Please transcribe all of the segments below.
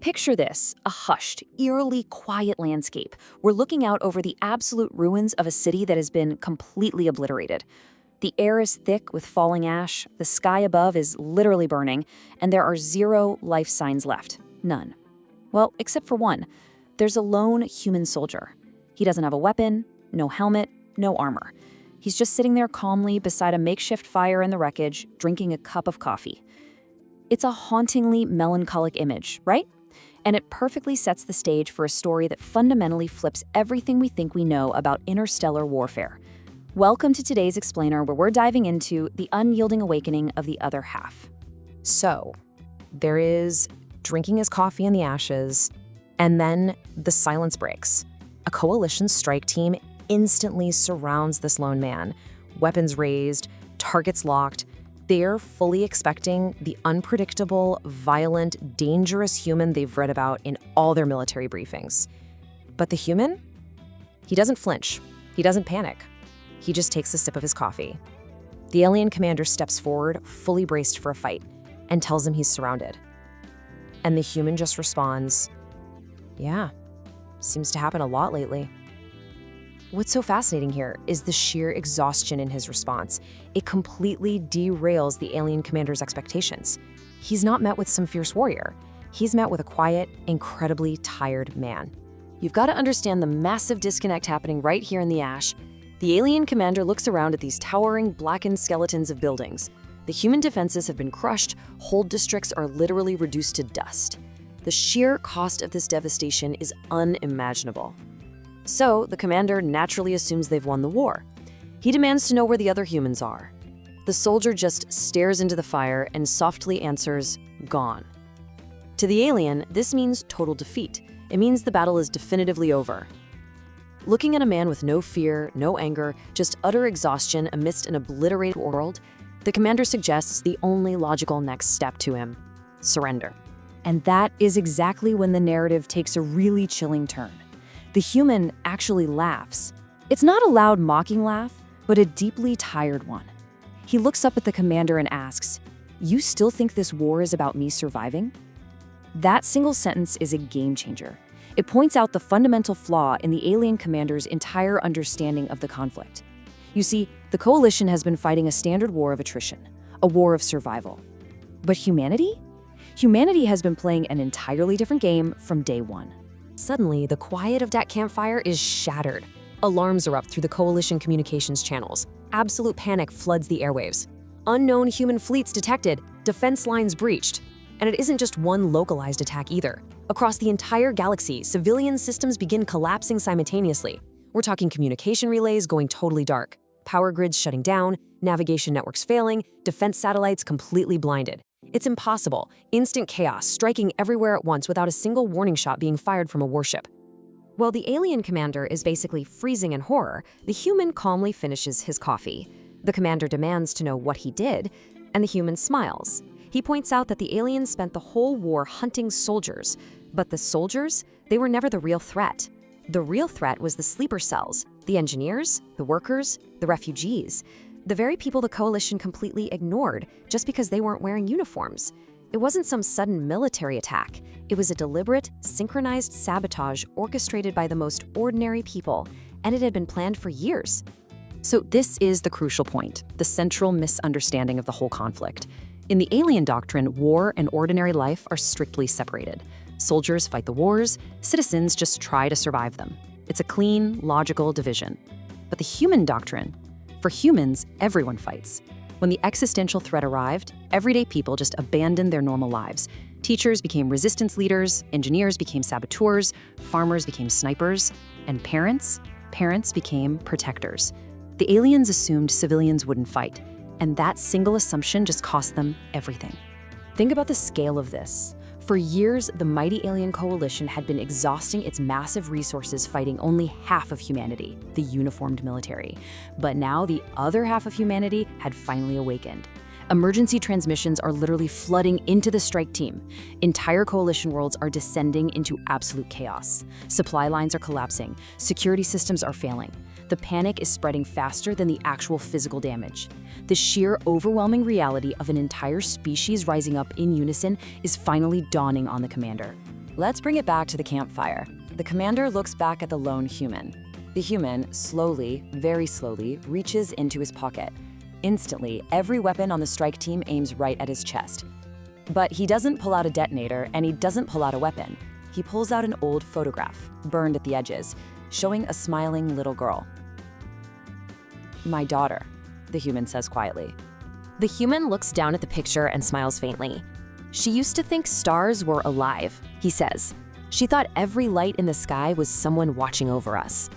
Picture this, a hushed, eerily quiet landscape. We're looking out over the absolute ruins of a city that has been completely obliterated. The air is thick with falling ash, the sky above is literally burning, and there are zero life signs left. None. Well, except for one. There's a lone human soldier. He doesn't have a weapon, no helmet, no armor. He's just sitting there calmly beside a makeshift fire in the wreckage, drinking a cup of coffee. It's a hauntingly melancholic image, right? And it perfectly sets the stage for a story that fundamentally flips everything we think we know about interstellar warfare. Welcome to today's Explainer, where we're diving into the unyielding awakening of the other half. So, there is drinking his coffee in the ashes, and then the silence breaks. A coalition strike team instantly surrounds this lone man, weapons raised, targets locked. They're fully expecting the unpredictable, violent, dangerous human they've read about in all their military briefings. But the human? He doesn't flinch. He doesn't panic. He just takes a sip of his coffee. The alien commander steps forward, fully braced for a fight, and tells him he's surrounded. And the human just responds, "Yeah, seems to happen a lot lately." What's so fascinating here is the sheer exhaustion in his response. It completely derails the alien commander's expectations. He's not met with some fierce warrior. He's met with a quiet, incredibly tired man. You've got to understand the massive disconnect happening right here in the ash. The alien commander looks around at these towering, blackened skeletons of buildings. The human defenses have been crushed, whole districts are literally reduced to dust. The sheer cost of this devastation is unimaginable. So, the commander naturally assumes they've won the war. He demands to know where the other humans are. The soldier just stares into the fire and softly answers, "Gone." To the alien, this means total defeat. It means the battle is definitively over. Looking at a man with no fear, no anger, just utter exhaustion amidst an obliterated world, the commander suggests the only logical next step to him: surrender. And that is exactly when the narrative takes a really chilling turn. The human actually laughs. It's not a loud, mocking laugh, but a deeply tired one. He looks up at the commander and asks, "You still think this war is about me surviving?" That single sentence is a game changer. It points out the fundamental flaw in the alien commander's entire understanding of the conflict. You see, the coalition has been fighting a standard war of attrition, a war of survival. But humanity? Humanity has been playing an entirely different game from day one. Suddenly, the quiet of that campfire is shattered. Alarms erupt through the coalition communications channels. Absolute panic floods the airwaves. Unknown human fleets detected, defense lines breached. And it isn't just one localized attack either. Across the entire galaxy, civilian systems begin collapsing simultaneously. We're talking communication relays going totally dark, power grids shutting down, navigation networks failing, defense satellites completely blinded. It's impossible. Instant chaos, striking everywhere at once without a single warning shot being fired from a warship. While the alien commander is basically freezing in horror, the human calmly finishes his coffee. The commander demands to know what he did, and the human smiles. He points out that the aliens spent the whole war hunting soldiers, but the soldiers, they were never the real threat. The real threat was the sleeper cells, the engineers, the workers, the refugees. The very people the coalition completely ignored just because they weren't wearing uniforms. It wasn't some sudden military attack. It was a deliberate, synchronized sabotage orchestrated by the most ordinary people, and it had been planned for years. So this is the crucial point, the central misunderstanding of the whole conflict. In the alien doctrine, war and ordinary life are strictly separated. Soldiers fight the wars, citizens just try to survive them. It's a clean, logical division. But the human doctrine, for humans, everyone fights. When the existential threat arrived, everyday people just abandoned their normal lives. Teachers became resistance leaders, engineers became saboteurs, farmers became snipers, and parents became protectors. The aliens assumed civilians wouldn't fight, and that single assumption just cost them everything. Think about the scale of this. For years, the mighty alien coalition had been exhausting its massive resources fighting only half of humanity, the uniformed military. But now the other half of humanity had finally awakened. Emergency transmissions are literally flooding into the strike team. Entire coalition worlds are descending into absolute chaos. Supply lines are collapsing. Security systems are failing. The panic is spreading faster than the actual physical damage. The sheer overwhelming reality of an entire species rising up in unison is finally dawning on the commander. Let's bring it back to the campfire. The commander looks back at the lone human. The human slowly, very slowly, reaches into his pocket. Instantly, every weapon on the strike team aims right at his chest. But he doesn't pull out a detonator, and he doesn't pull out a weapon. He pulls out an old photograph, burned at the edges, showing a smiling little girl. "My daughter," the human says quietly. The human looks down at the picture and smiles faintly. "She used to think stars were alive," he says. "She thought every light in the sky was someone watching over us."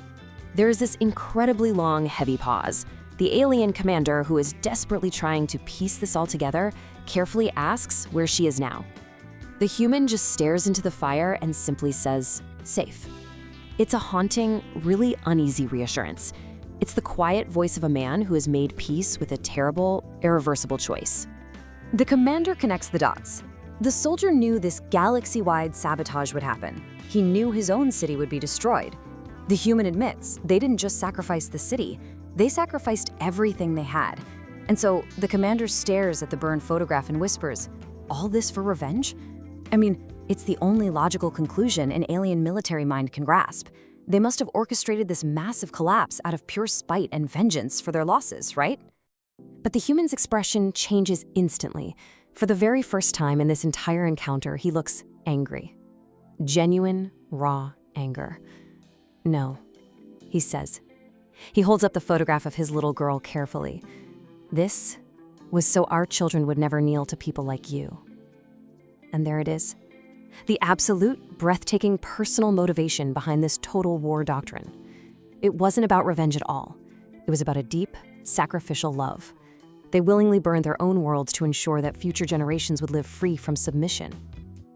There is this incredibly long, heavy pause. The alien commander, who is desperately trying to piece this all together, carefully asks where she is now. The human just stares into the fire and simply says, "Safe." It's a haunting, really uneasy reassurance. It's the quiet voice of a man who has made peace with a terrible, irreversible choice. The commander connects the dots. The soldier knew this galaxy-wide sabotage would happen. He knew his own city would be destroyed. The human admits they didn't just sacrifice the city, they sacrificed everything they had. And so the commander stares at the burned photograph and whispers, "All this for revenge?" I mean, it's the only logical conclusion an alien military mind can grasp. They must have orchestrated this massive collapse out of pure spite and vengeance for their losses, right? But the human's expression changes instantly. For the very first time in this entire encounter, he looks angry. Genuine, raw anger. "No," he says. He holds up the photograph of his little girl carefully. "This was so our children would never kneel to people like you." And there it is. The absolute, breathtaking personal motivation behind this total war doctrine. It wasn't about revenge at all. It was about a deep, sacrificial love. They willingly burned their own worlds to ensure that future generations would live free from submission.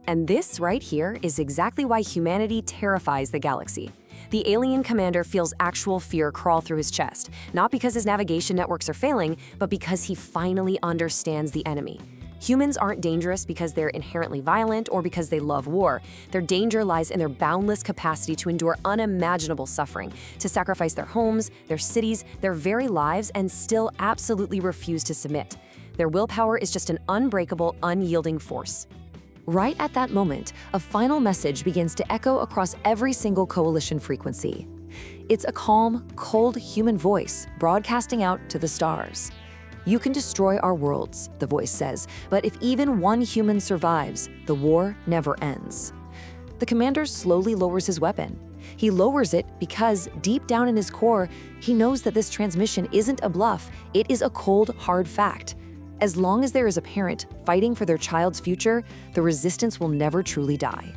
And this right here is exactly why humanity terrifies the galaxy. The alien commander feels actual fear crawl through his chest, not because his navigation networks are failing, but because he finally understands the enemy. Humans aren't dangerous because they're inherently violent or because they love war. Their danger lies in their boundless capacity to endure unimaginable suffering, to sacrifice their homes, their cities, their very lives, and still absolutely refuse to submit. Their willpower is just an unbreakable, unyielding force. Right at that moment, a final message begins to echo across every single coalition frequency. It's a calm, cold human voice broadcasting out to the stars. "You can destroy our worlds," the voice says, "but if even one human survives, the war never ends." The commander slowly lowers his weapon. He lowers it because, deep down in his core, he knows that this transmission isn't a bluff, it is a cold, hard fact. As long as there is a parent fighting for their child's future, the resistance will never truly die.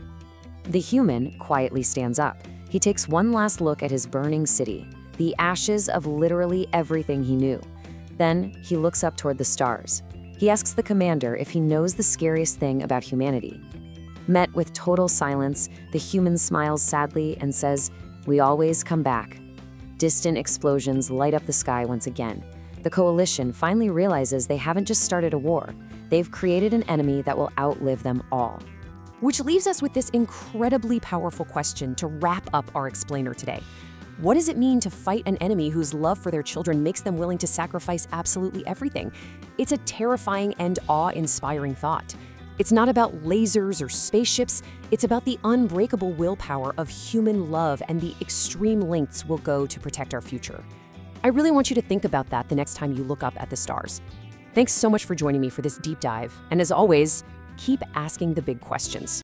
The human quietly stands up. He takes one last look at his burning city, the ashes of literally everything he knew. Then he looks up toward the stars. He asks the commander if he knows the scariest thing about humanity. Met with total silence, the human smiles sadly and says, "We always come back." Distant explosions light up the sky once again. The coalition finally realizes they haven't just started a war. They've created an enemy that will outlive them all. Which leaves us with this incredibly powerful question to wrap up our explainer today. What does it mean to fight an enemy whose love for their children makes them willing to sacrifice absolutely everything? It's a terrifying and awe-inspiring thought. It's not about lasers or spaceships, it's about the unbreakable willpower of human love and the extreme lengths we'll go to protect our future. I really want you to think about that the next time you look up at the stars. Thanks so much for joining me for this deep dive, and as always, keep asking the big questions.